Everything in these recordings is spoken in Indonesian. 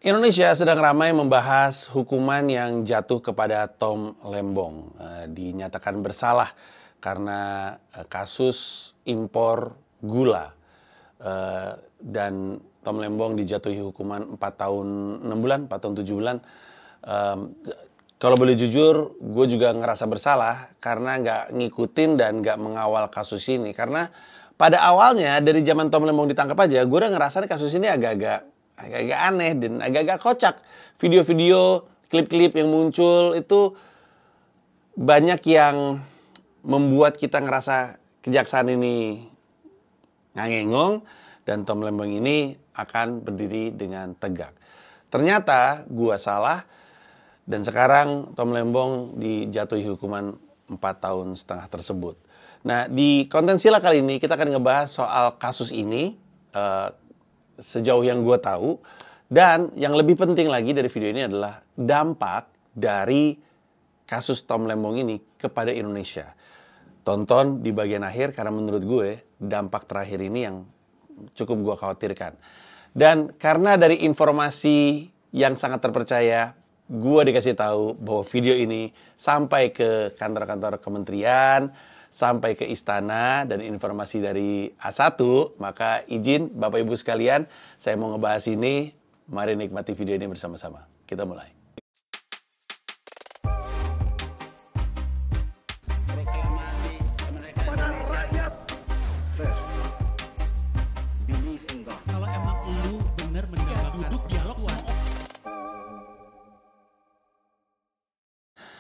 Indonesia sedang ramai membahas hukuman yang jatuh kepada Tom Lembong. Dinyatakan bersalah karena kasus impor gula. Dan Tom Lembong dijatuhi hukuman 4 tahun 6 bulan, 4 tahun 7 bulan. Kalau boleh jujur, gue juga ngerasa bersalah karena nggak ngikutin dan nggak mengawal kasus ini. Karena pada awalnya dari zaman Tom Lembong ditangkap aja, gue udah ngerasa kasus ini agak-agak aneh dan agak-agak kocak. Video-video, klip-klip yang muncul itu banyak yang membuat kita ngerasa kejaksaan ini ngangengong dan Tom Lembong ini akan berdiri dengan tegak. Ternyata gua salah dan sekarang Tom Lembong dijatuhi hukuman 4 tahun setengah tersebut. Nah, di konten Sila kali ini kita akan ngebahas soal kasus ini sejauh yang gue tahu, dan yang lebih penting lagi dari video ini adalah dampak dari kasus Tom Lembong ini kepada Indonesia. Tonton di bagian akhir karena menurut gue dampak terakhir ini yang cukup gue khawatirkan. Dan karena dari informasi yang sangat terpercaya, gue dikasih tahu bahwa video ini sampai ke kantor-kantor kementerian, sampai ke istana, dan informasi dari A1, maka izin Bapak Ibu sekalian, saya mau ngebahas ini. Mari nikmati video ini bersama-sama. Kita mulai. Kalau emang lu bener meninggalkan duduk dialog sama.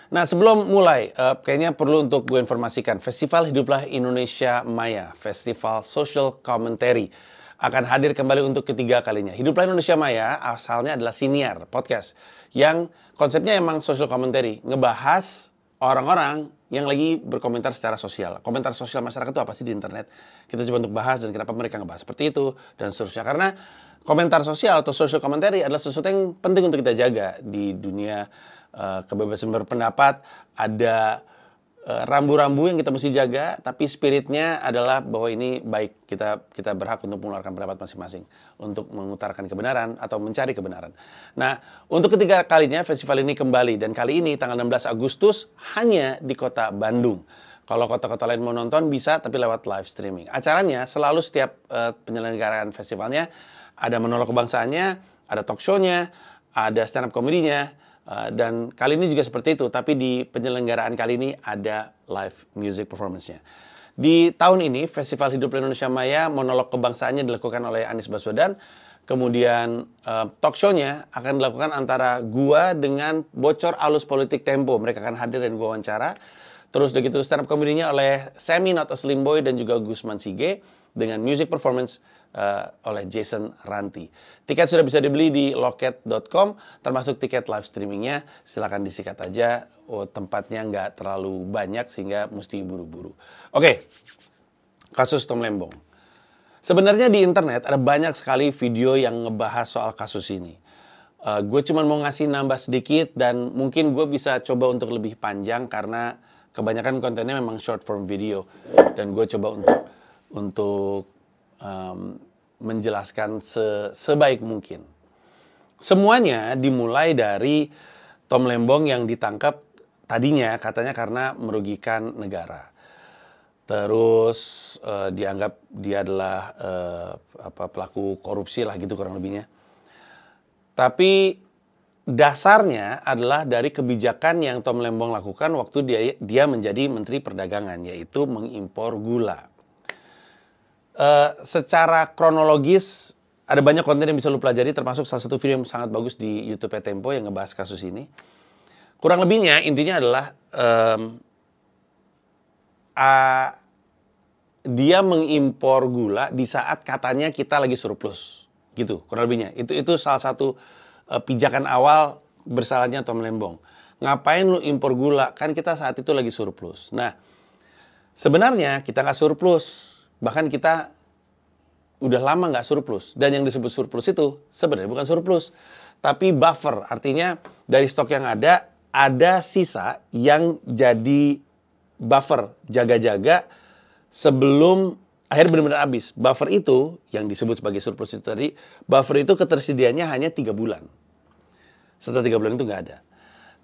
Nah, sebelum mulai, kayaknya perlu untuk gue informasikan, Festival Hiduplah Indonesia Maya, Festival Social Commentary, akan hadir kembali untuk ketiga kalinya. Hiduplah Indonesia Maya asalnya adalah siniar podcast yang konsepnya emang social commentary, ngebahas orang-orang yang lagi berkomentar secara sosial. Komentar sosial masyarakat itu apa sih di internet? Kita coba untuk bahas dan kenapa mereka ngebahas seperti itu dan seterusnya. Karena komentar sosial atau social commentary adalah sesuatu yang penting untuk kita jaga di dunia kebebasan berpendapat. Ada rambu-rambu yang kita mesti jaga, tapi spiritnya adalah bahwa ini baik, kita berhak untuk mengeluarkan pendapat masing-masing, untuk mengutarakan kebenaran atau mencari kebenaran. Nah, untuk ketiga kalinya festival ini kembali, dan kali ini tanggal 16 Agustus hanya di kota Bandung. Kalau kota-kota lain mau nonton bisa, tapi lewat live streaming. Acaranya selalu setiap penyelenggaraan festivalnya ada monolog kebangsaannya, ada talk show-nya, ada stand up komedinya. Dan kali ini juga seperti itu, tapi di penyelenggaraan kali ini ada live music performance-nya. Di tahun ini, Festival Hidup Indonesia Maya, monolog kebangsaannya dilakukan oleh Anies Baswedan. Kemudian talk show-nya akan dilakukan antara gua dengan Bocor Alus Politik Tempo. Mereka akan hadir dan gua wawancara. Terus udah gitu stand up komedinya oleh Semi Not a Slim Boy dan juga Gusman Sige dengan music performance oleh Jason Ranti. Tiket sudah bisa dibeli di loket.com, termasuk tiket live streamingnya. Silahkan disikat aja, tempatnya nggak terlalu banyak sehingga mesti buru-buru. Oke, kasus Tom Lembong. Sebenarnya di internet ada banyak sekali video yang ngebahas soal kasus ini. Gue cuma mau ngasih nambah sedikit dan mungkin gue bisa coba untuk lebih panjang karena kebanyakan kontennya memang short form video. Dan gue coba untuk menjelaskan sebaik mungkin. Semuanya dimulai dari Tom Lembong yang ditangkap tadinya katanya karena merugikan negara. Terus dianggap dia adalah pelaku korupsi lah gitu kurang lebihnya. Tapi dasarnya adalah dari kebijakan yang Tom Lembong lakukan waktu dia menjadi Menteri Perdagangan, yaitu mengimpor gula. Secara kronologis ada banyak konten yang bisa lu pelajari, termasuk salah satu video yang sangat bagus di YouTube Tempo yang ngebahas kasus ini. Kurang lebihnya intinya adalah dia mengimpor gula di saat katanya kita lagi surplus, gitu kurang lebihnya. Itu salah satu pijakan awal bersalahnya Tom Lembong. Ngapain lu impor gula? Kan kita saat itu lagi surplus. Nah, sebenarnya kita nggak surplus. Bahkan kita udah lama nggak surplus. Dan yang disebut surplus itu sebenarnya bukan surplus, tapi buffer. Artinya dari stok yang ada sisa yang jadi buffer, jaga-jaga sebelum akhir benar-benar habis. Buffer itu yang disebut sebagai surplus itu tadi, buffer itu ketersediaannya hanya 3 bulan. Setelah 3 bulan itu nggak ada.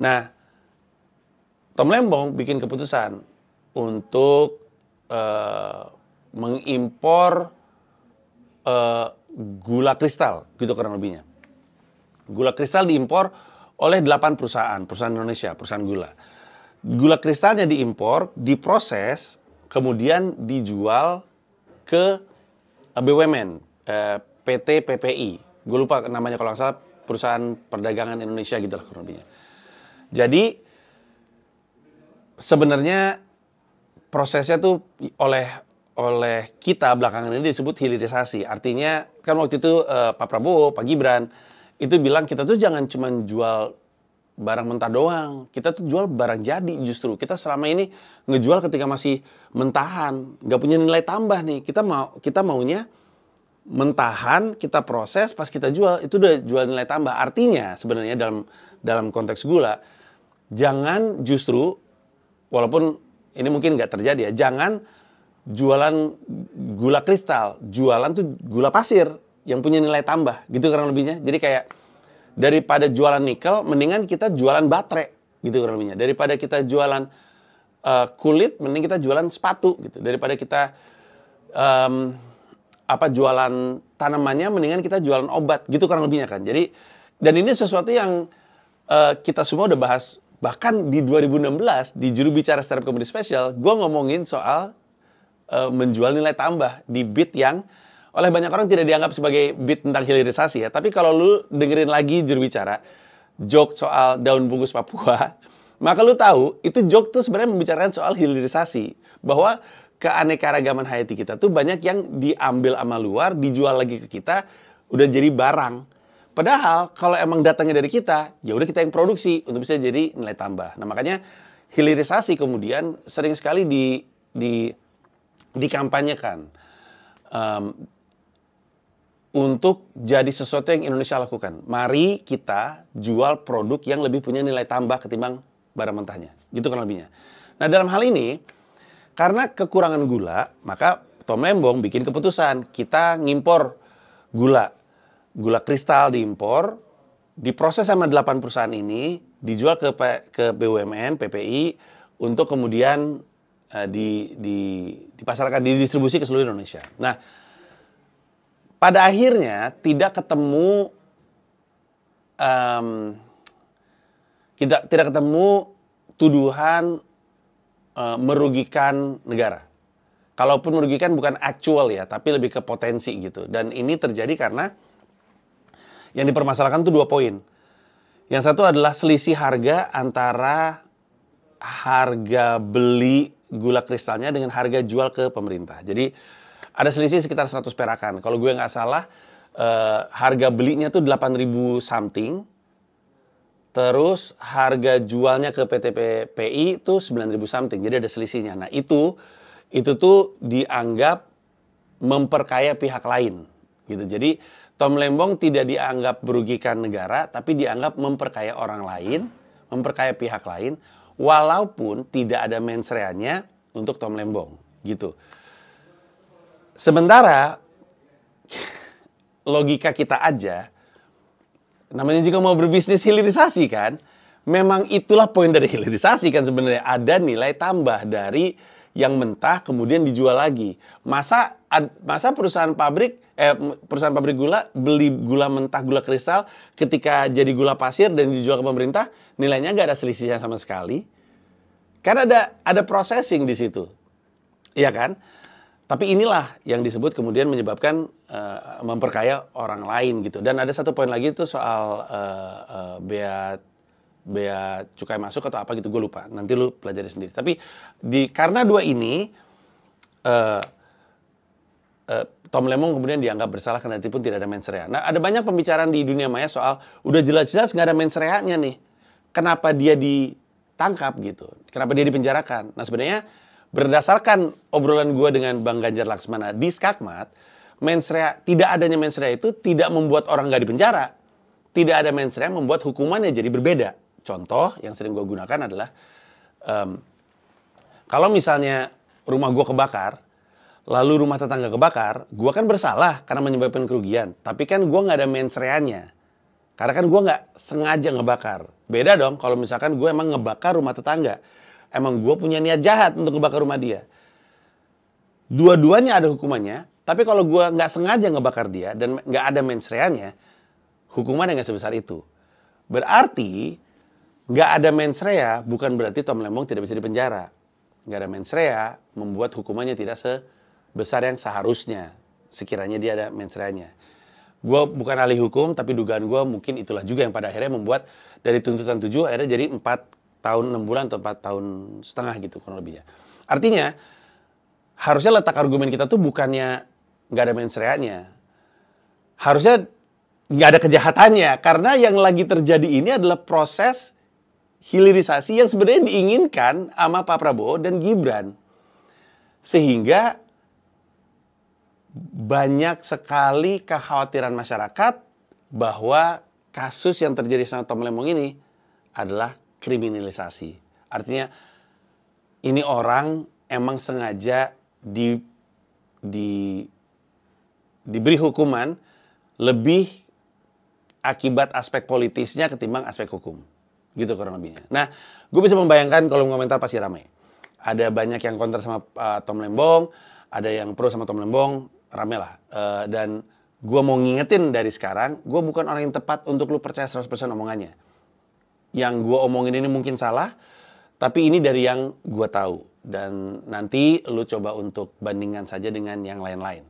Nah, Tom Lembong bikin keputusan untuk mengimpor gula kristal, gitu kurang lebihnya. Gula kristal diimpor oleh 8 perusahaan Indonesia, perusahaan gula. Gula kristalnya diimpor, diproses, kemudian dijual ke BUMN, PT PPI. Gue lupa namanya kalau nggak salah, perusahaan perdagangan Indonesia gitu lah kurang lebihnya. Jadi sebenarnya prosesnya tuh oleh kita belakangan ini disebut hilirisasi. Artinya kan waktu itu Pak Prabowo, Pak Gibran itu bilang kita tuh jangan cuma jual barang mentah doang. Kita tuh jual barang jadi justru. Kita selama ini ngejual ketika masih mentahan, nggak punya nilai tambah nih. Kita maunya mentahan, kita proses, pas kita jual itu udah jual nilai tambah. Artinya sebenarnya dalam konteks gula, jangan justru, walaupun ini mungkin nggak terjadi ya, jangan jualan gula kristal, jualan tuh gula pasir yang punya nilai tambah, gitu kurang lebihnya. Jadi kayak daripada jualan nikel, mendingan kita jualan baterai, gitu kurang lebihnya. Daripada kita jualan kulit, mending kita jualan sepatu, gitu. Daripada kita jualan tanamannya, mendingan kita jualan obat, gitu kurang lebihnya kan. Jadi, dan ini sesuatu yang kita semua udah bahas. Bahkan di 2016, di juru bicara Startup Comedy Special, gue ngomongin soal menjual nilai tambah di beat yang oleh banyak orang tidak dianggap sebagai beat tentang hilirisasi ya. Tapi kalau lu dengerin lagi juru bicara, joke soal daun bungkus Papua, maka lu tahu itu joke tuh sebenarnya membicarakan soal hilirisasi. Bahwa keanekaragaman hayati kita tuh banyak yang diambil sama luar, dijual lagi ke kita, udah jadi barang. Padahal kalau emang datangnya dari kita, ya udah kita yang produksi untuk bisa jadi nilai tambah. Nah makanya hilirisasi kemudian sering sekali dikampanyekan untuk jadi sesuatu yang Indonesia lakukan. Mari kita jual produk yang lebih punya nilai tambah ketimbang barang mentahnya. Gitu kan lebihnya. Nah dalam hal ini, karena kekurangan gula, maka Tom Lembong bikin keputusan. Kita ngimpor gula. Gula kristal diimpor, diproses sama 8 perusahaan ini, dijual ke BUMN, PPI, untuk kemudian dipasarkan, didistribusi ke seluruh Indonesia. Nah, pada akhirnya tidak ketemu tuduhan merugikan negara. Kalaupun merugikan bukan actual ya, tapi lebih ke potensi gitu. Dan ini terjadi karena yang dipermasalahkan tuh 2 poin. Yang satu adalah selisih harga antara harga beli gula kristalnya dengan harga jual ke pemerintah. Jadi ada selisih sekitar 100 perakan. Kalau gue nggak salah, harga belinya tuh 8.000 something. Terus harga jualnya ke PT PPI itu 9.000 something. Jadi ada selisihnya. Nah itu tuh dianggap memperkaya pihak lain. Gitu. Jadi Tom Lembong tidak dianggap merugikan negara, tapi dianggap memperkaya orang lain, memperkaya pihak lain, walaupun tidak ada mens rea-nya untuk Tom Lembong, gitu. Sementara logika kita aja, namanya juga mau berbisnis hilirisasi kan, memang itulah poin dari hilirisasi kan sebenarnya, ada nilai tambah dari yang mentah kemudian dijual lagi. Masa perusahaan pabrik gula beli gula mentah, gula kristal ketika jadi gula pasir dan dijual ke pemerintah, nilainya nggak ada selisihnya sama sekali. Kan ada processing di situ. Iya kan? Tapi inilah yang disebut kemudian menyebabkan memperkaya orang lain gitu. Dan ada satu poin lagi itu soal bea cukai masuk atau apa gitu, gue lupa. Nanti lu pelajari sendiri. Tapi karena 2 ini, Tom Lembong kemudian dianggap bersalah karena itu pun tidak ada mens rea. Nah, ada banyak pembicaraan di dunia maya soal udah jelas-jelas nggak ada mens rea-nya nih. Kenapa dia ditangkap gitu? Kenapa dia dipenjarakan? Nah, sebenarnya berdasarkan obrolan gue dengan Bang Ganjar Laksmana di Skakmat, tidak adanya mens rea itu tidak membuat orang nggak dipenjara. Tidak ada mens rea membuat hukumannya jadi berbeda. Contoh yang sering gue gunakan adalah kalau misalnya rumah gue kebakar, lalu rumah tetangga kebakar, gue kan bersalah karena menyebabkan kerugian. Tapi kan gue nggak ada mens rea-nya. Karena kan gue nggak sengaja ngebakar. Beda dong kalau misalkan gue emang ngebakar rumah tetangga. Emang gue punya niat jahat untuk ngebakar rumah dia. Dua-duanya ada hukumannya. Tapi kalau gue nggak sengaja ngebakar dia dan nggak ada mens reanya, hukumannya nggak sebesar itu. Berarti nggak ada mens rea bukan berarti Tom Lembong tidak bisa dipenjara. Nggak ada mens rea membuat hukumannya tidak sebesar yang seharusnya. Sekiranya dia ada mens reanya. Gue bukan ahli hukum, tapi dugaan gue mungkin itulah juga yang pada akhirnya membuat dari tuntutan 7 akhirnya jadi 4 tahun 6 bulan atau 4 tahun setengah gitu kurang lebihnya. Artinya harusnya letak argumen kita tuh bukannya nggak ada mens reanya. Harusnya nggak ada kejahatannya. Karena yang lagi terjadi ini adalah proses hilirisasi yang sebenarnya diinginkan sama Pak Prabowo dan Gibran. Sehingga banyak sekali kekhawatiran masyarakat bahwa kasus yang terjadi sama Tom Lembong ini adalah kriminalisasi. Artinya ini orang emang sengaja diberi hukuman lebih akibat aspek politisnya ketimbang aspek hukum. Gitu kurang lebihnya. Nah, gue bisa membayangkan kalau komentar pasti ramai. Ada banyak yang kontra sama Tom Lembong, ada yang pro sama Tom Lembong, rame lah. Dan gue mau ngingetin dari sekarang, gue bukan orang yang tepat untuk lu percaya 100% omongannya. Yang gue omongin ini mungkin salah, tapi ini dari yang gue tahu. Dan nanti lu coba untuk bandingkan saja dengan yang lain-lain.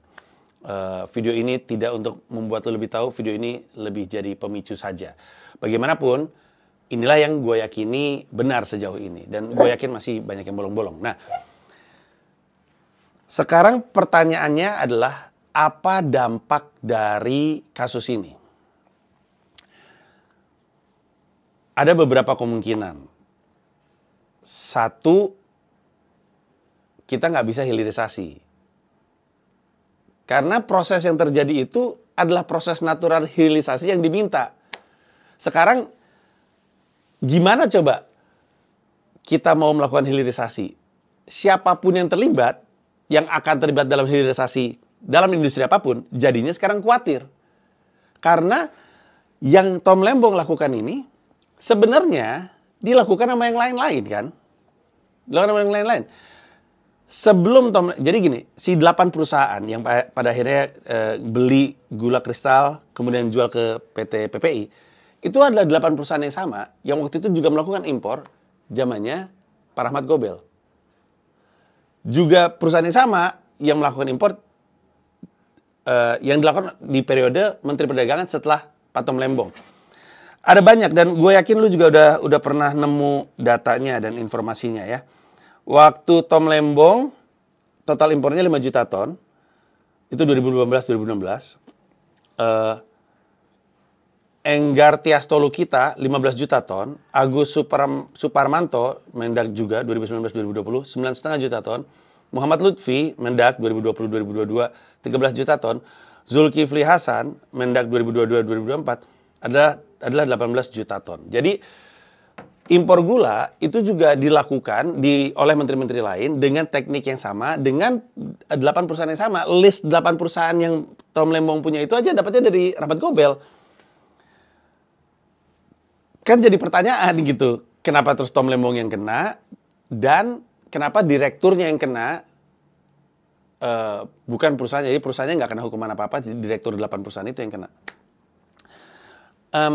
Video ini tidak untuk membuat lu lebih tahu, video ini lebih jadi pemicu saja. Bagaimanapun, inilah yang gue yakini benar sejauh ini. Dan gue yakin masih banyak yang bolong-bolong. Nah, sekarang pertanyaannya adalah apa dampak dari kasus ini? Ada beberapa kemungkinan. Satu, kita nggak bisa hilirisasi. Karena proses yang terjadi itu adalah proses natural hilirisasi yang diminta. Sekarang, gimana coba kita mau melakukan hilirisasi? Siapapun yang terlibat, yang akan terlibat dalam hilirisasi dalam industri apapun, jadinya sekarang khawatir. Karena yang Tom Lembong lakukan ini sebenarnya dilakukan sama yang lain-lain kan? Dilakukan sama yang lain-lain. Sebelum jadi gini, si 8 perusahaan yang pada akhirnya beli gula kristal kemudian jual ke PT PPI, itu adalah 8 perusahaan yang sama yang waktu itu juga melakukan impor zamannya Pak Rahmat Gobel. Juga perusahaan yang sama yang melakukan impor yang dilakukan di periode Menteri Perdagangan setelah Pak Tom Lembong. Ada banyak dan gue yakin lu juga udah pernah nemu datanya dan informasinya ya. Waktu Tom Lembong total impornya 5 juta ton. Itu 2015-2016. Enggar Tiastolu kita 15 juta ton. Agus Suparmanto Mendak juga 2019-2020 9,5 juta ton. Muhammad Lutfi Mendak 2020-2022 13 juta ton. Zulkifli Hasan Mendak 2022-2024 adalah 18 juta ton. Jadi impor gula itu juga dilakukan oleh menteri-menteri lain dengan teknik yang sama, dengan 8 perusahaan yang sama. List 8 perusahaan yang Tom Lembong punya itu aja dapatnya dari Rahmat Gobel. Kan jadi pertanyaan gitu, kenapa terus Tom Lembong yang kena dan kenapa direkturnya yang kena, bukan perusahaan. Jadi perusahaannya nggak kena hukuman apa-apa, direktur 8 perusahaan itu yang kena.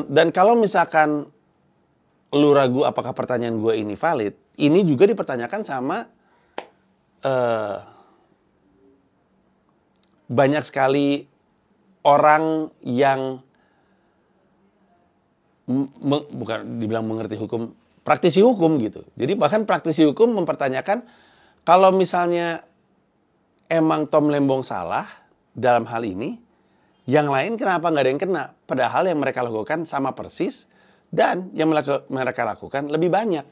Dan kalau misalkan lu ragu apakah pertanyaan gue ini valid, ini juga dipertanyakan sama banyak sekali orang yang bukan dibilang mengerti hukum, praktisi hukum gitu. Jadi bahkan praktisi hukum mempertanyakan kalau misalnya emang Tom Lembong salah dalam hal ini, yang lain kenapa nggak ada yang kena? Padahal yang mereka lakukan sama persis dan yang mereka lakukan lebih banyak.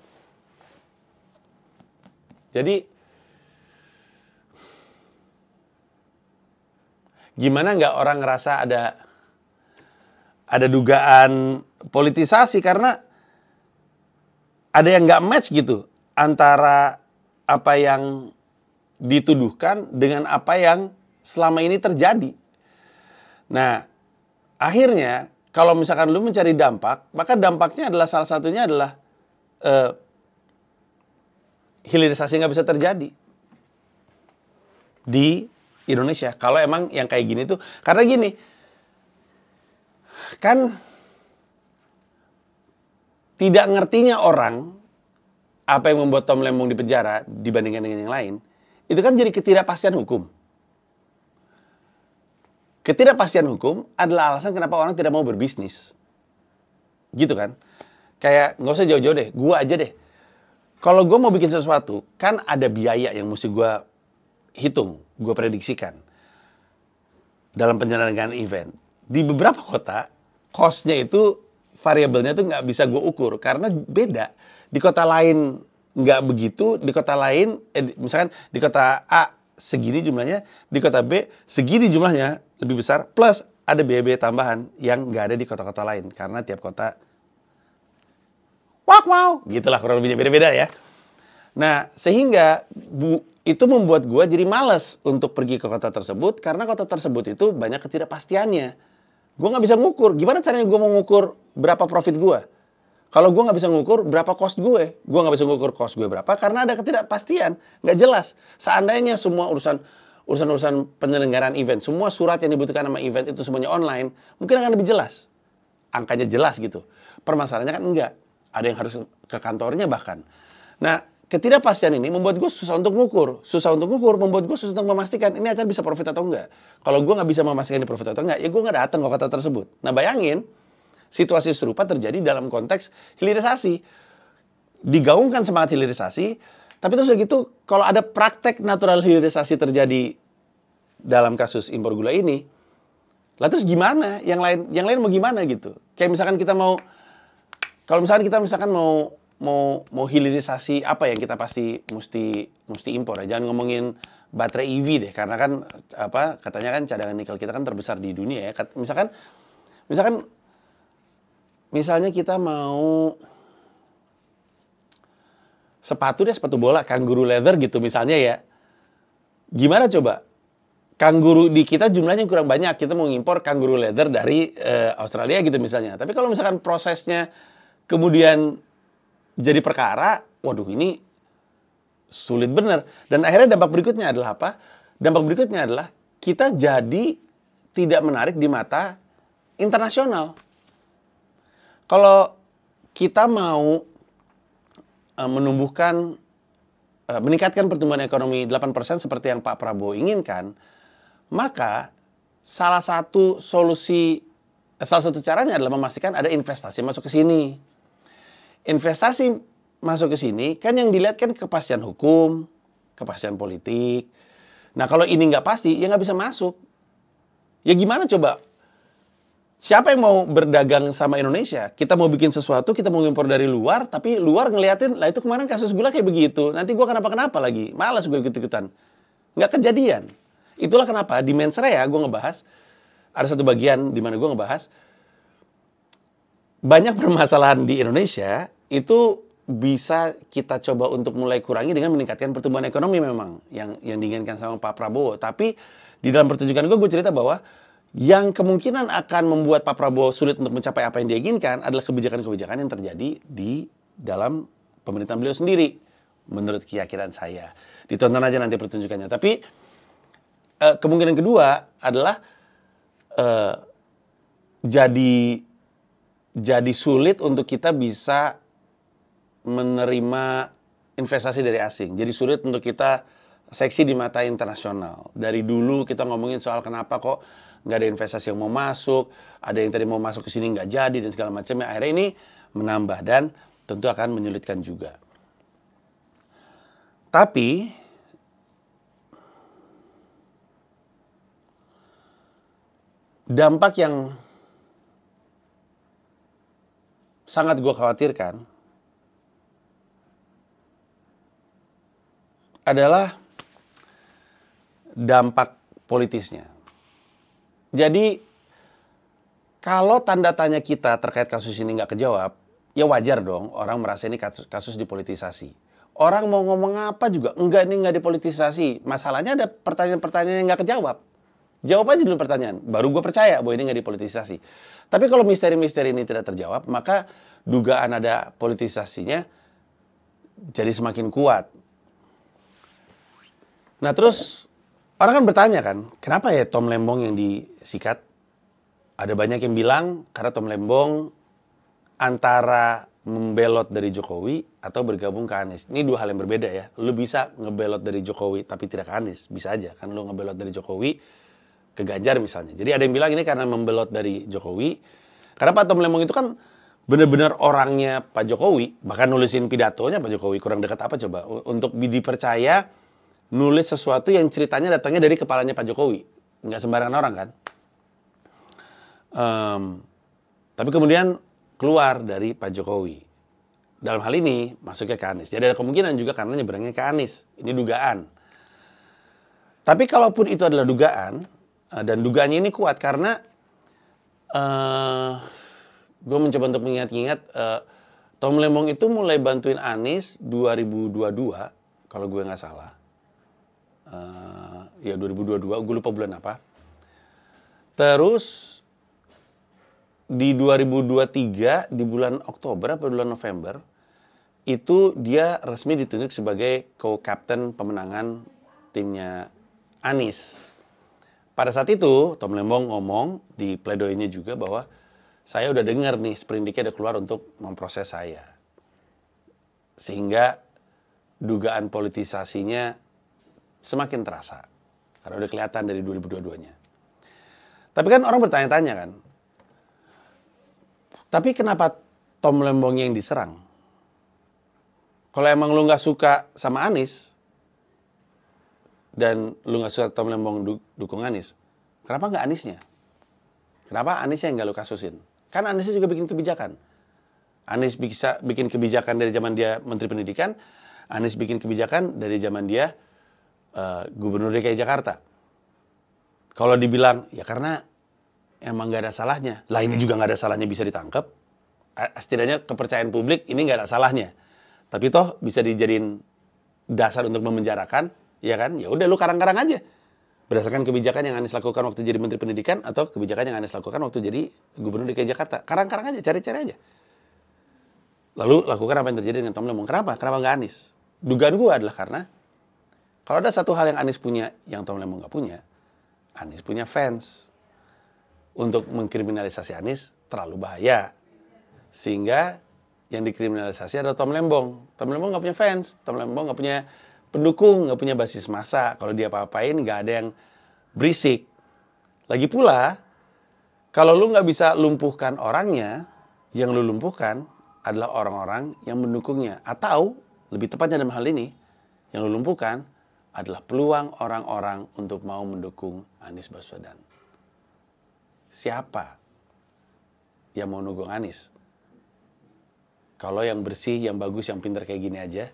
Jadi gimana nggak orang ngerasa ada dugaan politisasi karena ada yang nggak match gitu antara apa yang dituduhkan dengan apa yang selama ini terjadi. Nah, akhirnya kalau misalkan lu mencari dampak, maka dampaknya adalah salah satunya adalah hilirisasi nggak bisa terjadi di Indonesia. Kalau emang yang kayak gini tuh, karena gini, kan tidak ngertinya orang apa yang membuat Tom Lembong di penjara dibandingkan dengan yang lain, itu kan jadi ketidakpastian hukum. Ketidakpastian hukum adalah alasan kenapa orang tidak mau berbisnis. Gitu kan? Kayak nggak usah jauh-jauh deh, gua aja deh. Kalau gue mau bikin sesuatu, kan ada biaya yang mesti gue hitung, gue prediksikan dalam penyelenggaraan event. Di beberapa kota, cost-nya itu, variabelnya itu nggak bisa gue ukur, karena beda. Di kota lain nggak begitu, di kota lain, misalkan di kota A segini jumlahnya, di kota B segini jumlahnya, lebih besar, plus ada biaya-biaya tambahan yang nggak ada di kota-kota lain, karena tiap kota wow, gitulah kurang lebihnya beda-beda ya. Nah, sehingga itu membuat gue jadi malas untuk pergi ke kota tersebut, karena kota tersebut itu banyak ketidakpastiannya. Gue nggak bisa ngukur. Gimana caranya gue mau ngukur berapa profit gue? Kalau gue nggak bisa ngukur berapa cost gue nggak bisa ngukur cost gue berapa, karena ada ketidakpastian, nggak jelas. Seandainya semua urusan penyelenggaraan event, semua surat yang dibutuhkan sama event itu semuanya online, mungkin akan lebih jelas. Angkanya jelas gitu. Permasalahannya kan enggak. Ada yang harus ke kantornya bahkan. Nah, ketidakpastian ini membuat gue susah untuk ngukur. Susah untuk ngukur membuat gue susah untuk memastikan ini acara bisa profit atau enggak. Kalau gue nggak bisa memastikan ini profit atau enggak, ya gue nggak datang ke kota tersebut. Nah, bayangin, situasi serupa terjadi dalam konteks hilirisasi. Digaungkan semangat hilirisasi, tapi terus gitu, kalau ada praktek natural hilirisasi terjadi dalam kasus impor gula ini, lah terus gimana? Yang lain mau gimana gitu? Kayak misalkan kita mau, kalau misalkan kita mau hilirisasi apa yang kita pasti mesti impor ya. Jangan ngomongin baterai EV deh, karena kan katanya kan cadangan nikel kita kan terbesar di dunia ya. Misalnya kita mau sepatu bola kangaroo leather gitu misalnya ya. Gimana coba? Kangguru di kita jumlahnya kurang banyak, kita mau ngimpor kangguru leather dari Australia gitu misalnya. Tapi kalau misalkan prosesnya kemudian jadi perkara, waduh ini sulit bener. Dan akhirnya dampak berikutnya adalah apa? Dampak berikutnya adalah kita jadi tidak menarik di mata internasional. Kalau kita mau meningkatkan pertumbuhan ekonomi 8% seperti yang Pak Prabowo inginkan, maka salah satu caranya adalah memastikan ada investasi masuk ke sini. Investasi masuk ke sini kan yang dilihat kan kepastian hukum, kepastian politik. Nah, kalau ini nggak pasti, ya nggak bisa masuk. Ya gimana coba? Siapa yang mau berdagang sama Indonesia? Kita mau bikin sesuatu, kita mau impor dari luar, tapi luar ngeliatin, lah itu kemarin kasus gula kayak begitu. Nanti gue kenapa-kenapa lagi. Malas gue ikut-ikutan. Nggak kejadian. Itulah kenapa di Mensreya gue ngebahas, ada satu bagian di mana gue ngebahas, banyak permasalahan di Indonesia itu bisa kita coba untuk mulai kurangi dengan meningkatkan pertumbuhan ekonomi memang yang diinginkan sama Pak Prabowo. Tapi di dalam pertunjukan gue cerita bahwa yang kemungkinan akan membuat Pak Prabowo sulit untuk mencapai apa yang dia inginkan adalah kebijakan-kebijakan yang terjadi di dalam pemerintahan beliau sendiri. Menurut keyakinan saya. Ditonton aja nanti pertunjukannya. Tapi kemungkinan kedua adalah jadi sulit untuk kita bisa menerima investasi dari asing. Jadi sulit untuk kita seksi di mata internasional. Dari dulu kita ngomongin soal kenapa kok nggak ada investasi yang mau masuk, ada yang tadi mau masuk ke sini nggak jadi dan segala macamnya. Akhirnya ini menambah dan tentu akan menyulitkan juga. Tapi dampak yang sangat gue khawatirkan adalah dampak politisnya. Jadi, kalau tanda tanya kita terkait kasus ini nggak kejawab, ya wajar dong orang merasa ini kasus dipolitisasi. Orang mau ngomong apa juga, enggak ini nggak dipolitisasi. Masalahnya ada pertanyaan-pertanyaan yang nggak kejawab. Jawab aja dulu pertanyaan. Baru gue percaya bahwa ini nggak dipolitisasi. Tapi kalau misteri-misteri ini tidak terjawab, maka dugaan ada politisasinya jadi semakin kuat. Nah terus orang kan bertanya kan, kenapa ya Tom Lembong yang disikat? Ada banyak yang bilang karena Tom Lembong antara membelot dari Jokowi atau bergabung ke Anies. Ini dua hal yang berbeda ya. Lu bisa ngebelot dari Jokowi tapi tidak ke Anies. Bisa aja kan lu ngebelot dari Jokowi ke Ganjar misalnya. Jadi ada yang bilang ini karena membelot dari Jokowi. Karena Pak Tom Lembong itu kan benar-benar orangnya Pak Jokowi. Bahkan nulisin pidatonya Pak Jokowi. Kurang dekat apa coba? Untuk dipercaya nulis sesuatu yang ceritanya datangnya dari kepalanya Pak Jokowi. Nggak sembarangan orang kan. Tapi kemudian keluar dari Pak Jokowi. Dalam hal ini masuknya ke Anies. Jadi ada kemungkinan juga karena nyebrangnya ke Anies. Ini dugaan. Tapi kalaupun itu adalah dugaan, dan dugaannya ini kuat karena gue mencoba untuk mengingat-ingat Tom Lembong itu mulai bantuin Anies 2022 kalau gue nggak salah. Ya 2022, gue lupa bulan apa. Terus di 2023 di bulan Oktober atau bulan November itu dia resmi ditunjuk sebagai co-captain pemenangan timnya Anies. Pada saat itu Tom Lembong ngomong di pledoinya juga bahwa saya udah dengar nih sprindiknya udah keluar untuk memproses saya. Sehingga dugaan politisasinya semakin terasa. Karena udah kelihatan dari 2022-nya. Tapi kan orang bertanya-tanya kan, tapi kenapa Tom Lembong yang diserang? Kalau emang lu nggak suka sama Anies, dan lu nggak suka Tom Lembong dukung Anies, kenapa nggak Aniesnya? Kenapa Aniesnya yang nggak lu kasusin? Kan Aniesnya juga bikin kebijakan. Anies bisa bikin kebijakan dari zaman dia Menteri Pendidikan, Anies bikin kebijakan dari zaman dia Gubernur DKI Jakarta. Kalau dibilang, ya karena emang nggak ada salahnya. Lah ini juga nggak ada salahnya bisa ditangkap. Setidaknya kepercayaan publik ini nggak ada salahnya. Tapi toh bisa dijadiin dasar untuk memenjarakan. Ya kan, ya udah lu karang-karang aja. Berdasarkan kebijakan yang Anies lakukan waktu jadi Menteri Pendidikan atau kebijakan yang Anies lakukan waktu jadi Gubernur DKI Jakarta. Karang-karang aja, cari-cari aja. Lalu lakukan apa yang terjadi dengan Tom Lembong. Kenapa? Kenapa nggak Anies? Dugaan gue adalah karena kalau ada satu hal yang Anies punya, yang Tom Lembong nggak punya, Anies punya fans. Untuk mengkriminalisasi Anies terlalu bahaya. Sehingga yang dikriminalisasi adalah Tom Lembong. Tom Lembong nggak punya fans. Tom Lembong nggak punya pendukung, nggak punya basis massa. Kalau dia apa-apain nggak ada yang berisik. Lagi pula, kalau lu nggak bisa lumpuhkan orangnya, yang lu lumpuhkan adalah orang-orang yang mendukungnya. Atau, lebih tepatnya dalam hal ini, yang lu lumpuhkan adalah peluang orang-orang untuk mau mendukung Anies Baswedan. Siapa yang mau dukung Anies? Kalau yang bersih, yang bagus, yang pintar kayak gini aja,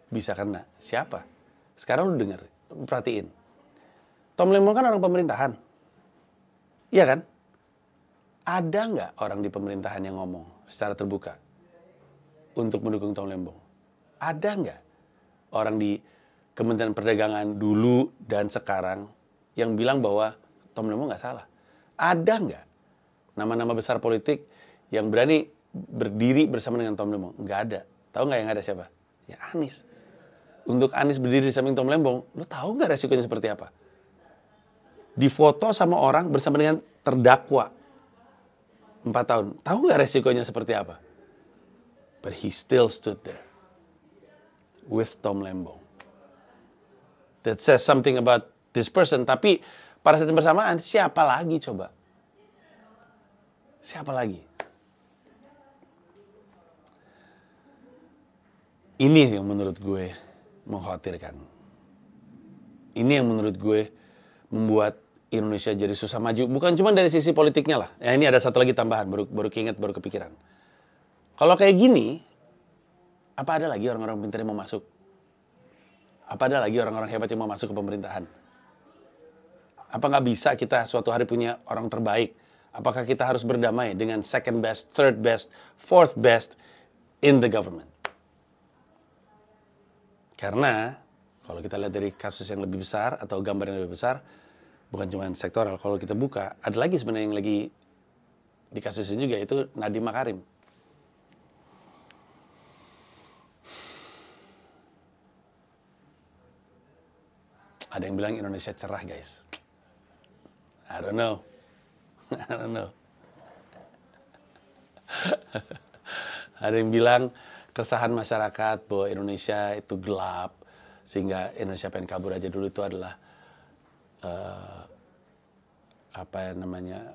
bisa kena. Siapa? Sekarang lu denger, perhatiin. Tom Lembong kan orang pemerintahan. Iya kan? Ada nggak orang di pemerintahan yang ngomong secara terbuka untuk mendukung Tom Lembong? Ada nggak orang di Kementerian Perdagangan dulu dan sekarang yang bilang bahwa Tom Lembong nggak salah? Ada nggak nama-nama besar politik yang berani berdiri bersama dengan Tom Lembong? Nggak ada. Tahu nggak yang ada siapa? Ya Anies. Untuk Anies berdiri di samping Tom Lembong, lo tahu nggak resikonya seperti apa? Difoto sama orang bersama dengan terdakwa 4 tahun. Tahu nggak resikonya seperti apa? But he still stood there with Tom Lembong. That says something about this person. Tapi pada saat yang bersamaan, siapa lagi coba? Siapa lagi? Ini yang menurut gue mengkhawatirkan. Ini yang menurut gue membuat Indonesia jadi susah maju. Bukan cuma dari sisi politiknya lah. Ya, ini ada satu lagi tambahan, baru keinget, baru kepikiran. Kalau kayak gini, apa ada lagi orang-orang pintar yang mau masuk? Apa ada lagi orang-orang hebat yang mau masuk ke pemerintahan? Apa nggak bisa kita suatu hari punya orang terbaik? Apakah kita harus berdamai dengan second best, third best, fourth best in the government? Karena kalau kita lihat dari kasus yang lebih besar atau gambar yang lebih besar, bukan cuma sektoral. Kalau kita buka, ada lagi sebenarnya yang lagi dikasisin juga, itu Nadiem Makarim. Ada yang bilang Indonesia cerah, guys. I don't know. I don't know. Ada yang bilang keresahan masyarakat bahwa Indonesia itu gelap, sehingga Indonesia pengen kabur aja dulu, itu adalah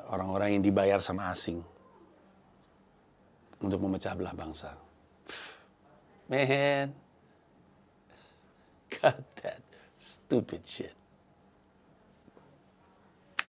orang-orang yang dibayar sama asing untuk memecah belah bangsa. Man, got that stupid shit.